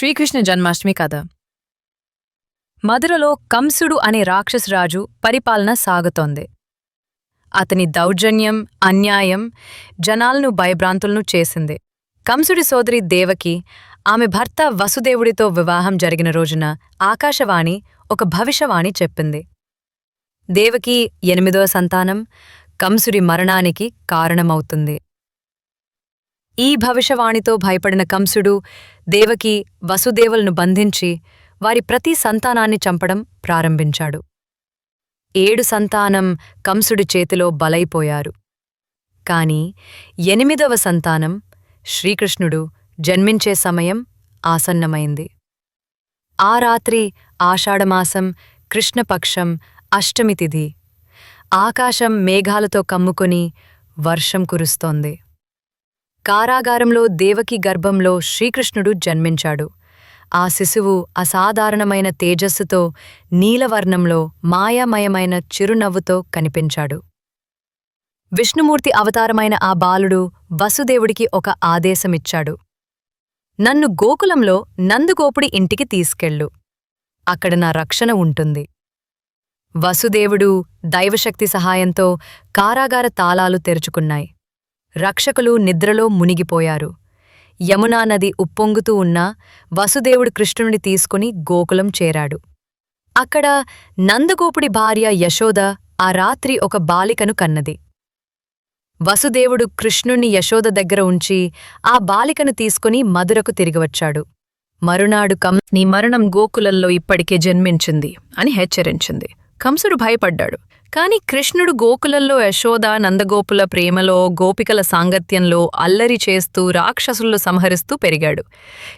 శ్రీకృష్ణ జన్మాష్టమి కథ. మధురలో కంసుడు అనే రాక్షసరాజు పరిపాలన సాగుతోంది. అతని దౌర్జన్యం, అన్యాయం జనాలను భయభ్రాంతులను చేసింది. కంసుడి సోదరి దేవకి ఆమె భర్త వసుదేవుడితో వివాహం జరిగిన రోజున ఆకాశవాణి ఒక భవిష్యవాణి చెప్పింది. దేవకి 8వ సంతానం కంసుడి మరణానికి కారణమవుతుంది. ఈ భవిష్యవాణితో భయపడిన కంసుడు దేవకి, వసుదేవులను బంధించి వారి ప్రతి సంతానాన్ని చంపడం ప్రారంభించాడు. 7 సంతానం కంసుడి చేతిలో బలైపోయారు. కాని 8వ సంతానం శ్రీకృష్ణుడు జన్మించే సమయం ఆసన్నమైంది. ఆ రాత్రి ఆషాఢమాసం కృష్ణపక్షం అష్టమి తిథి. ఆకాశం మేఘాలతో కమ్ముకొని వర్షం కురుస్తోంది. కారాగారంలో దేవకి గర్భంలో శ్రీకృష్ణుడు జన్మించాడు. ఆ శిశువు అసాధారణమైన తేజస్సుతో నీలవర్ణంలో మాయామయమైన చిరునవ్వుతో కనిపించాడు. విష్ణుమూర్తి అవతారమైన ఆ బాలుడు వసుదేవుడికి ఒక ఆదేశమిచ్చాడు. నన్ను గోకులంలో నందగోపుడి ఇంటికి తీసుకెళ్ళు. అక్కడ నా రక్షణ ఉంటుంది. వసుదేవుడు దైవశక్తి సహాయంతో కారాగార తాళాలు తెరుచుకున్నాయి. రక్షకులు నిద్రలో మునిగిపోయారు. యమునా నది ఉప్పొంగుతూ ఉన్నా వసుదేవుడు కృష్ణుని తీసుకుని గోకులం చేరాడు. అక్కడ నందగోపుడి భార్య యశోద ఆ రాత్రి ఒక బాలికను కన్నది. వసుదేవుడు కృష్ణుణ్ణి యశోద దగ్గర ఉంచి ఆ బాలికను తీసుకుని మధురకు తిరిగివచ్చాడు. మరునాడు నీ మరణం గోకులంలో ఇప్పటికే జన్మించింది అని హెచ్చరించింది. కంసుడు భయపడ్డాడు. కాని కృష్ణుడు గోకులంలో యశోద నందగోపుల ప్రేమలో, గోపికల సాంగత్యంలో అల్లరి చేస్తూ రాక్షసులు సంహరిస్తూ పెరిగాడు.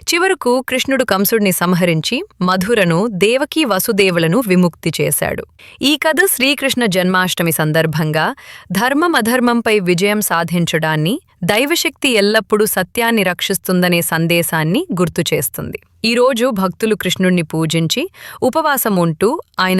చివరకు కృష్ణుడు కంసుడిని సంహరించి మధురను, దేవకీ వసుదేవులను విముక్తి చేశాడు. ఈ కథ శ్రీకృష్ణ జన్మాష్టమి సందర్భంగా ధర్మం అధర్మంపై విజయం సాధించడాన్ని, దైవశక్తి ఎల్లప్పుడూ సత్యాన్ని రక్షిస్తుందనే సందేశాన్ని గుర్తుచేస్తుంది. ఈరోజు భక్తులు కృష్ణుణ్ణి పూజించి ఉపవాసం ఉంటూ ఆయన